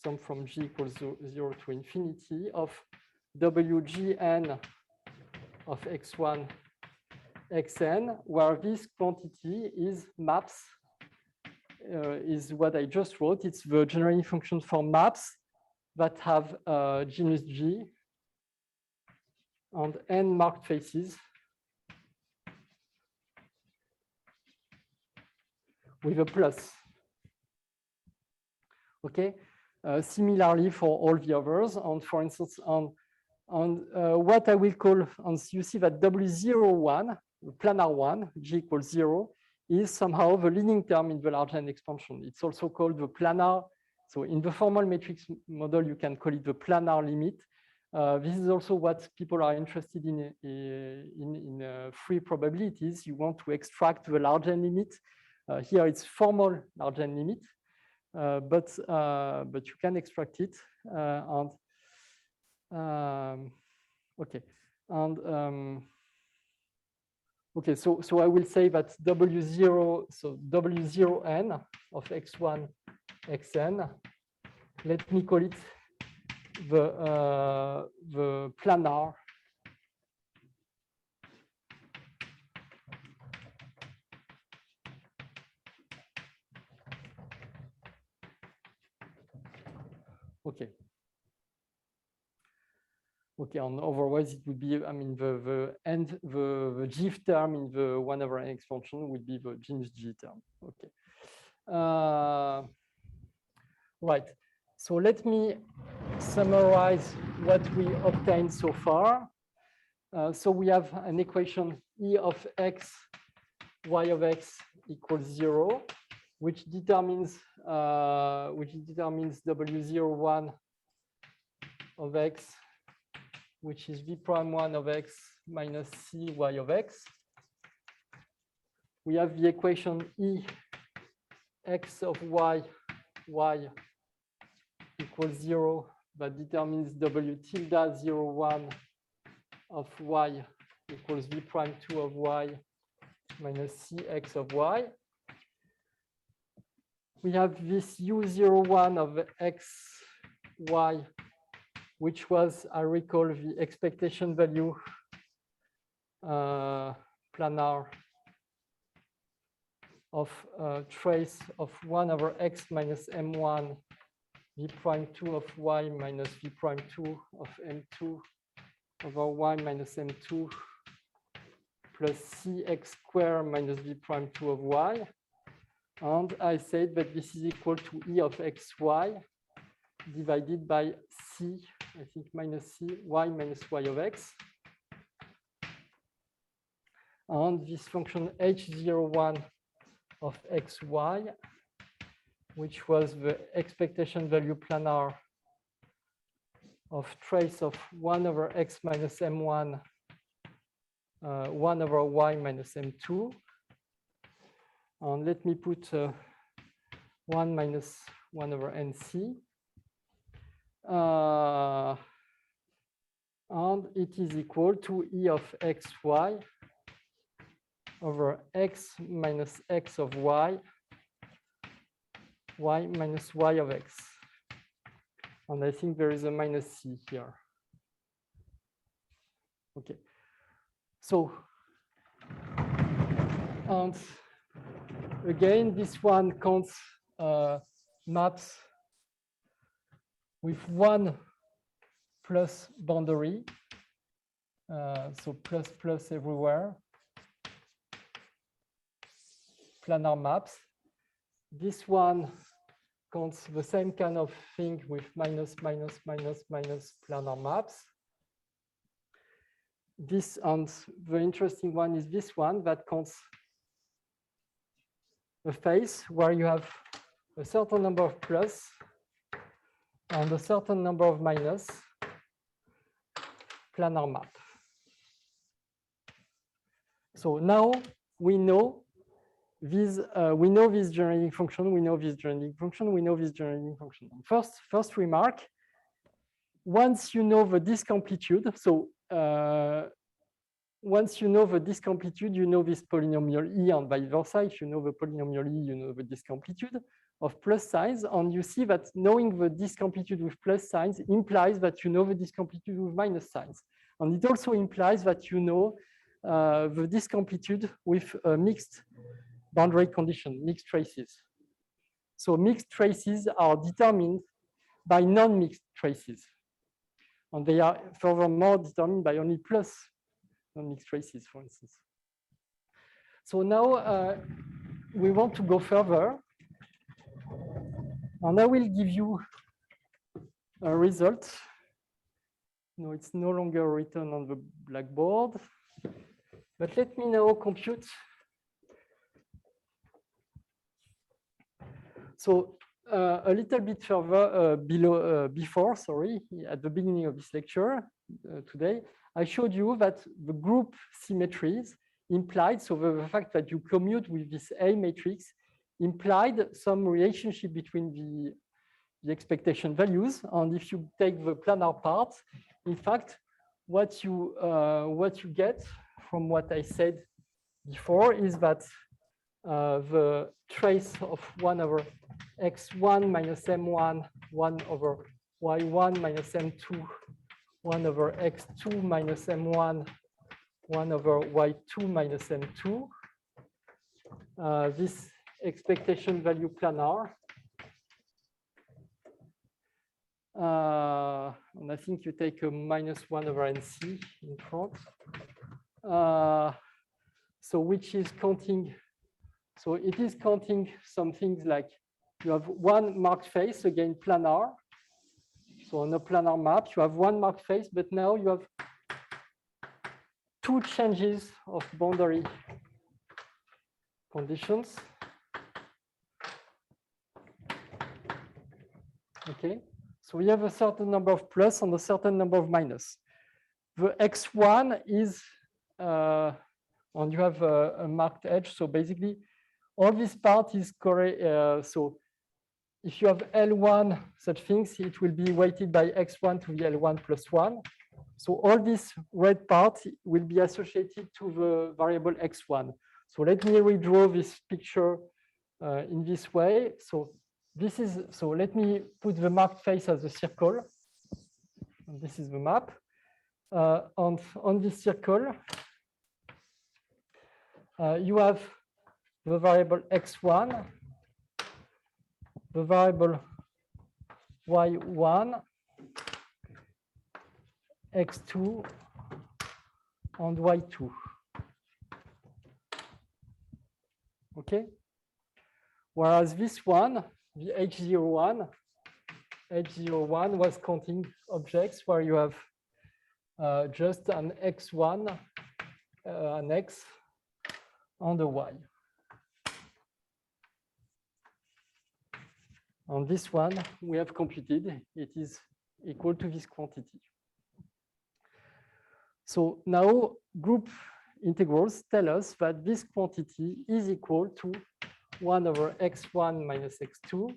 sum from g equals 0 to infinity of wgn of x1, xn, where this quantity is maps, is what I just wrote. It's the generating function for maps that have genus G and n marked faces with a plus. Okay. Similarly for all the others, and for instance, on what I will call, and you see that W01, planar one, G equals 0, is somehow the leading term in the large N expansion. It's also called the planar. So in the formal matrix model, you can call it the planar limit. This is also what people are interested in free probabilities. You want to extract the large N limit. Here it's formal large N limit, but you can extract it. Okay, and okay, so I will say that W0, so W0n of x1, xn, let me call it the planar okay. Okay, and otherwise it would be, I mean, the GIF term in the 1 over n expansion would be the genus G term. Okay. Right. So let me summarize what we obtained so far. So we have an equation E of x, y of x equals 0, which determines W01 of x, which is v prime 1 of x minus c y of x. We have the equation E x of y, y equals 0 that determines W tilde 01 of y equals v prime 2 of y minus c x of y. We have this U01 of x, y, which was, I recall, the expectation value planar of trace of 1 over x minus m1 v prime 2 of y minus v prime 2 of m2 over y minus m2 plus cx squared minus v prime 2 of y. And I said that this is equal to e of xy divided by c, I think minus c, y minus y of x. And this function h01 of xy, which was the expectation value planar of trace of 1 over x minus m1, 1 over y minus m2. And let me put 1 minus 1 over nc. And it is equal to e of xy over x minus x of y, y minus y of x. And I think there is a minus c here. Okay. So, and again, this one counts maps with 1 plus boundary. So plus everywhere. Planar maps. This one counts the same kind of thing with minus planar maps. This, and the interesting one is this one that counts a face where you have a certain number of plus and a certain number of minus planar map. So now we know this generating function, we know this generating function, we know this generating function. First remark, once you know the disk amplitude, so once you know the disk amplitude, you know this polynomial E and vice versa. If you know the polynomial E, you know the disk amplitude of plus signs. And you see that knowing the disk amplitude with plus signs implies that you know the disk amplitude with minus signs. And it also implies that you know the disk amplitude with a mixed boundary condition, mixed traces. So mixed traces are determined by non-mixed traces. And they are furthermore determined by only plus non-mixed traces, for instance. So now we want to go further. And I will give you a result. No, it's no longer written on the blackboard. But let me now compute. So a little bit further before, at the beginning of this lecture today, I showed you that the group symmetries implied, so the fact that you commute with this A matrix implied some relationship between the expectation values. And if you take the planar part, in fact, what you get from what I said before is that the trace of 1 over x1 minus m1, 1 over y1 minus m2, 1 over x2 minus m1, 1 over y2 minus m2. This expectation value planar. And I think you take a minus 1 over nc in front. So which is counting, so it is counting some things like you have one marked face, again planar. So on a planar map, you have one marked face, but now you have two changes of boundary conditions. Okay, so we have a certain number of plus and a certain number of minus. The x1 is, and you have a marked edge. So basically, all this part is correct. So if you have L1 such things, it will be weighted by x1 to the L1 plus 1. So all this red part will be associated to the variable x1. So let me redraw this picture in this way. So this is, so let me put the marked face as a circle. And this is the map. On this circle, you have the variable x1, the variable y1, x2, and y2. Okay? Whereas this one, the h01 was counting objects where you have just an x1, an x, and a y. On this one, we have computed it is equal to this quantity. So now group integrals tell us that this quantity is equal to 1 over x1 minus x2,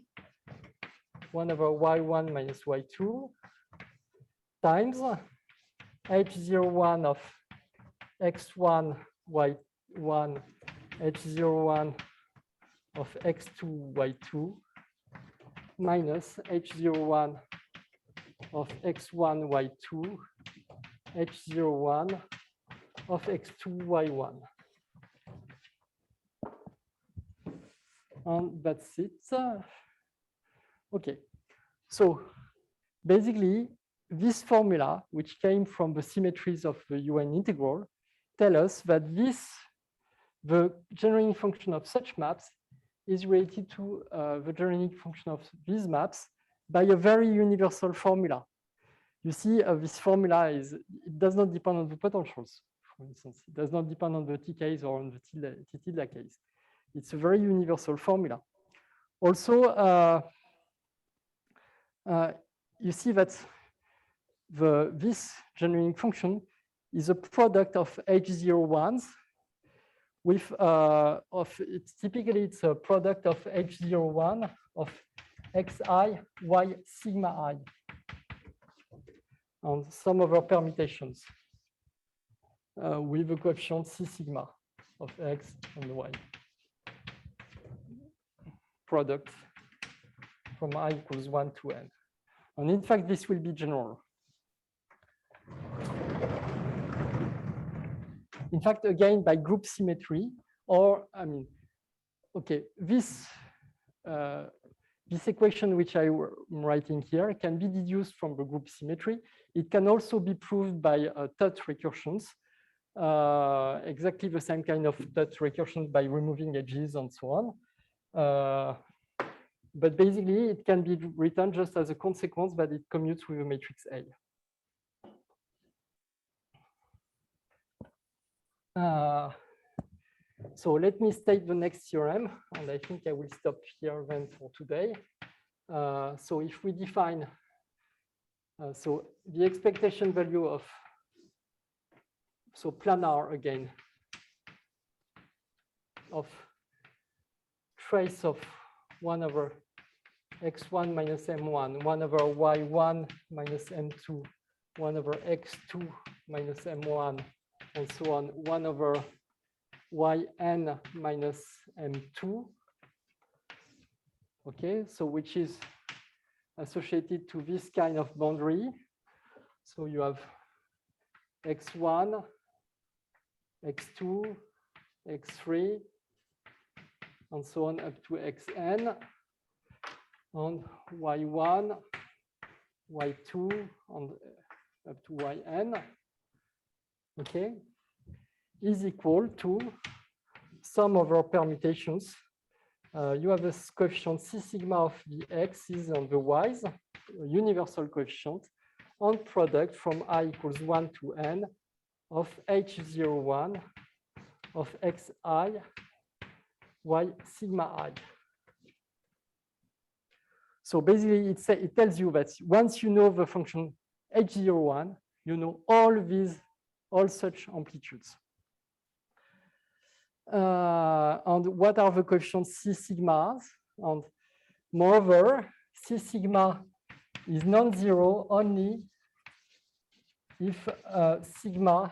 1 over y1 minus y2, times h01 of x1, y1, h01 of x2, y2, minus h01 of x1, y2, h01 of x2, y1. And that's it. Okay, so basically this formula, which came from the symmetries of the UN integral, tell us that the generating function of such maps is related to the generating function of these maps by a very universal formula. You see, this formula it does not depend on the potentials, for instance. It does not depend on the t case or on the t tilde case. It's a very universal formula. Also, you see that this generating function is a product of h01s with typically it's a product of h01 of xi, y sigma I, and some other permutations with a coefficient c sigma of x and y. Product from I equals 1 to n. And in fact, this will be general. In fact, again, by group symmetry, or I mean, okay, this equation which I'm writing here can be deduced from the group symmetry. It can also be proved by Tutt recursions, exactly the same kind of Tutt recursions by removing edges and so on. But basically, it can be written just as a consequence that it commutes with a matrix A. So let me state the next theorem, and I think I will stop here then for today. So if we define, so the expectation value of, so planar again, of trace of 1 over x1 minus m1, 1 over y1 minus m2, 1 over x2 minus m1, and so on, 1 over yn minus m2. Okay, so which is associated to this kind of boundary. So you have x1, x2, x3, and so on up to xn, and y1, y2, and up to yn, okay, is equal to sum of our permutations. You have this coefficient c sigma of the x's and the y's, a universal coefficient, and product from I equals 1 to n of h01 of xi, y sigma I. So basically, it tells you that once you know the function h01, you know all such amplitudes. And what are the coefficients c sigmas? And moreover, c sigma is non-zero only if sigma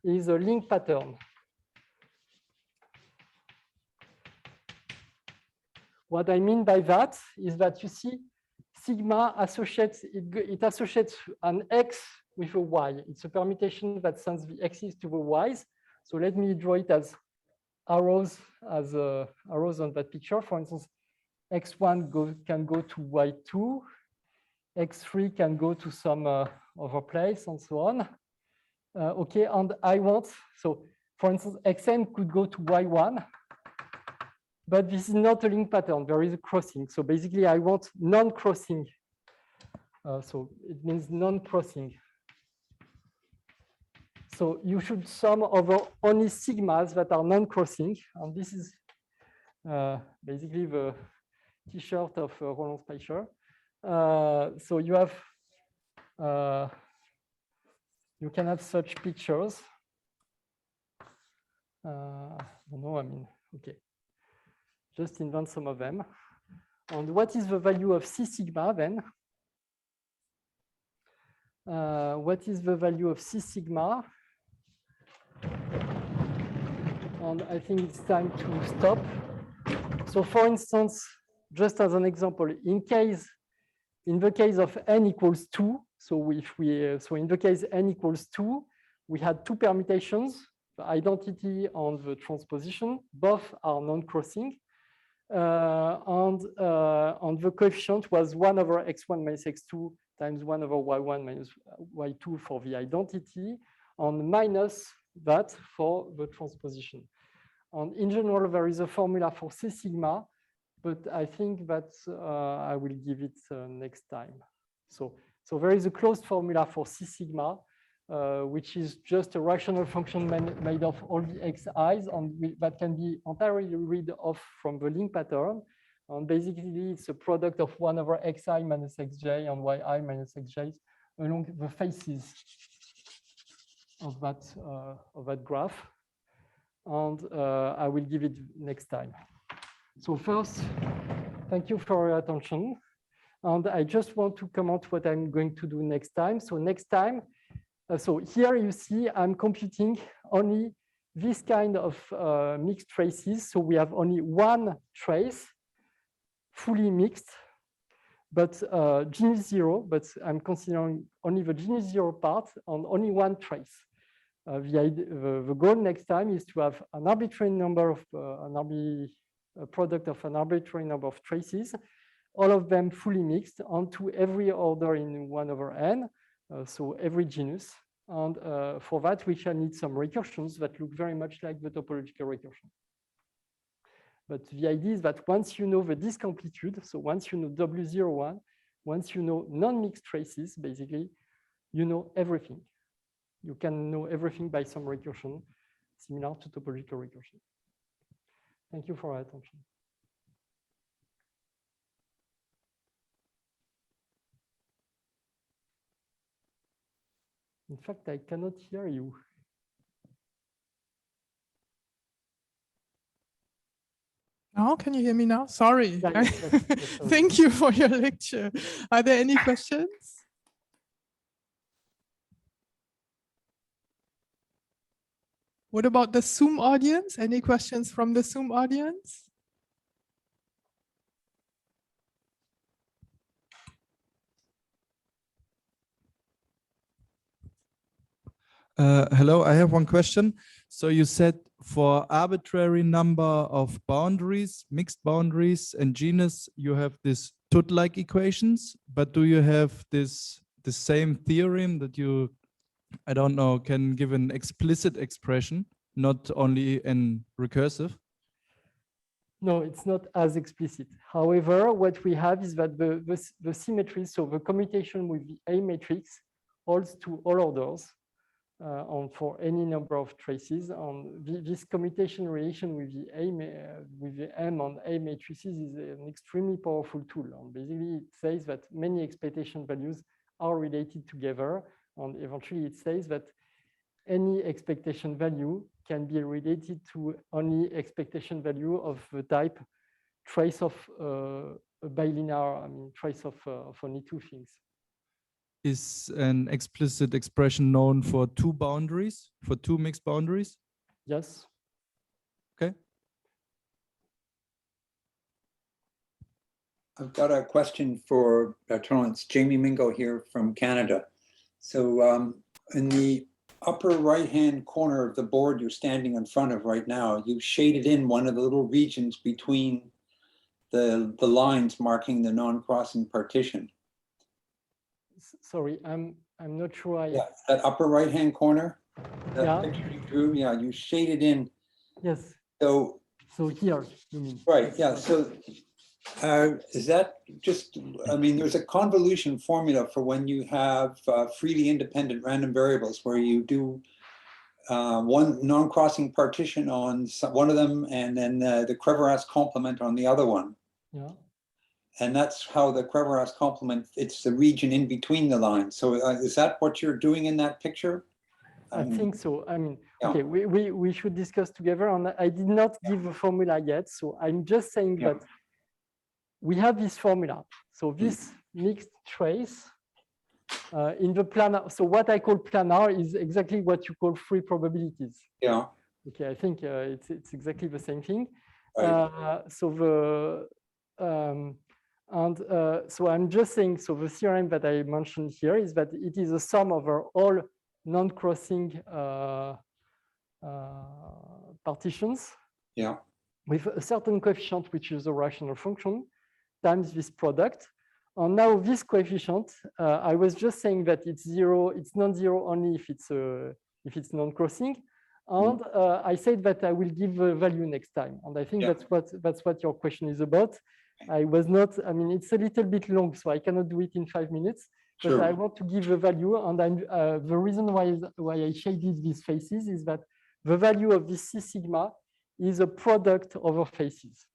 is a link pattern. What I mean by that is that you see sigma associates, it associates an x with a y. It's a permutation that sends the x's to the y's. So let me draw it as arrows as arrows on that picture. For instance, x1 can go to y2, x3 can go to some other place, and so on. Okay, and I want, so for instance, xn could go to y1, but this is not a link pattern. There is a crossing. So basically, I want non-crossing. So it means non-crossing. So you should sum over only sigmas that are non-crossing. And this is basically the T-shirt of Roland Speicher. So you have, you can have such pictures. No, I mean, okay. Just invent some of them. And what is the value of C sigma then? What is the value of C sigma? And I think it's time to stop. So for instance, just as an example, in the case of n equals 2, so if we so in the case n equals 2, we had two permutations, the identity and the transposition. Both are non-crossing. And the coefficient was 1 over x1 minus x2 times 1 over y1 minus y2 for the identity, and minus that for the transposition. And in general, there is a formula for C sigma, but I think that I will give it next time. So there is a closed formula for C sigma, which is just a rational function made of all the xi's, and that can be entirely read off from the link pattern. And basically, it's a product of 1 over xi minus xj and yi minus xj along the faces of that graph. And I will give it next time. So first, thank you for your attention. And I just want to comment what I'm going to do next time. So next time, so here you see I'm computing only this kind of mixed traces. So we have only one trace, fully mixed, but genus 0, but I'm considering only the genus 0 part on only one trace. The goal next time is to have an arbitrary number of a product of an arbitrary number of traces, all of them fully mixed onto every order in 1 over n, so every genus. And for that, we shall need some recursions that look very much like the topological recursion. But the idea is that once you know the disk amplitude, so once you know W01, once you know non-mixed traces, basically, you know everything. You can know everything by some recursion, similar to topological recursion. Thank you for your attention. In fact, I cannot hear you. Oh, can you hear me now? Sorry. Yeah, yes, Thank you for your lecture. Are there any questions? What about the Zoom audience? Any questions from the Zoom audience? Hello, I have one question. So you said for arbitrary number of boundaries, mixed boundaries and genus, you have this Tut-like equations, but do you have the same theorem that you, I don't know, can give an explicit expression, not only in recursive? No, it's not as explicit. However, what we have is that the symmetry, so the commutation with the A matrix holds to all orders. And for any number of traces, this commutation relation with the M on A matrices is an extremely powerful tool. And basically, it says that many expectation values are related together, and eventually it says that any expectation value can be related to only expectation value of the type trace of a bilinear, I mean, trace of only two things. Is an explicit expression known for two boundaries, for two mixed boundaries? Yes. Okay. I've got a question for Bertrand. It's Jamie Mingo here from Canada. So in the upper right-hand corner of the board you're standing in front of right now, you shaded in one of the little regions between the lines marking the non-crossing partition. Sorry, I'm not sure I. Yeah, that upper right-hand corner, that Yeah. picture you drew, yeah, you shaded in. Yes. So, Here, you mean? right, yeah, so is that just, I mean, there's a convolution formula for when you have freely independent random variables where you do one non-crossing partition on one of them and then the Crevasse complement on the other one. Yeah. And that's how the Crevasse complement, it's the region in between the lines. So is that what you're doing in that picture? I think so. I mean, yeah. okay, we should discuss together. And I did not give a formula yet. So I'm just saying that we have this formula. So this mixed trace in the planar. So what I call planar is exactly what you call free probabilities. Yeah. Okay, I think it's exactly the same thing. Right. So I'm just saying, so the theorem that I mentioned here is that it is a sum over all non-crossing partitions with a certain coefficient, which is a rational function, times this product. And now this coefficient, I was just saying that it's zero, it's non-zero only if it's non-crossing. And I said that I will give a value next time. And I think that's what your question is about. I was not, I mean, it's a little bit long, so I cannot do it in 5 minutes. But Sure. I want to give a value, and the reason why I shaded these faces is that the value of this C sigma is a product over faces.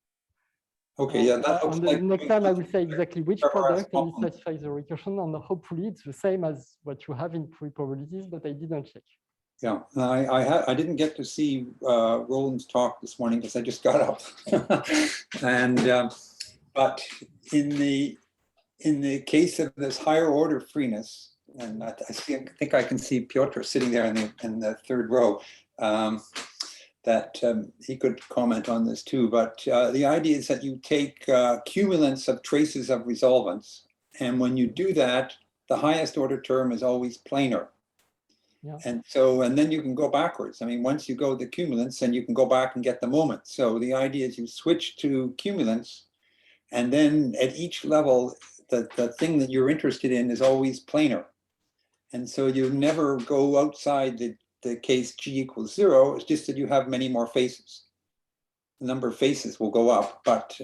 Okay, yeah, that looks like next time I will say exactly which Crevasse product and it complement. satisfies the recursion, and hopefully it's the same as what you have in free probabilities, but I didn't check. Yeah, I didn't get to see Roland's talk this morning because I just got up, and but in the case of this higher order freeness, and I think I can see Piotr sitting there in the third row, that he could comment on this too. But the idea is that you take cumulants of traces of resolvents, and when you do that, the highest order term is always planar. Yeah. And so, and then you can go backwards. I mean, once you go the cumulants, then you can go back and get the moment. So the idea is you switch to cumulants, and then at each level, the thing that you're interested in is always planar. And so you never go outside the case G equals 0. It's just that you have many more faces. The number of faces will go up, but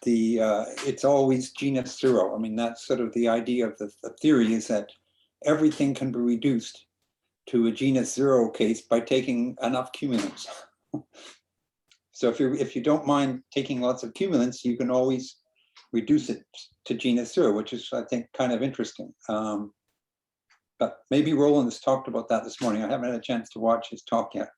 it's always genus 0. I mean, that's sort of the idea of the theory, is that everything can be reduced to a genus 0 case by taking enough cumulants. So if you don't mind taking lots of cumulants, you can always reduce it to genus 0, which is, I think, kind of interesting. But maybe Roland has talked about that this morning. I haven't had a chance to watch his talk yet.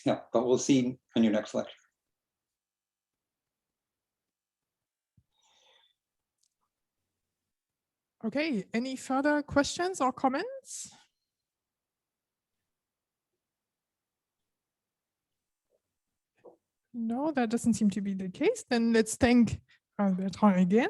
Yeah, but we'll see in your next lecture. Okay, any further questions or comments? No, that doesn't seem to be the case. Then let's thank Bertrand again.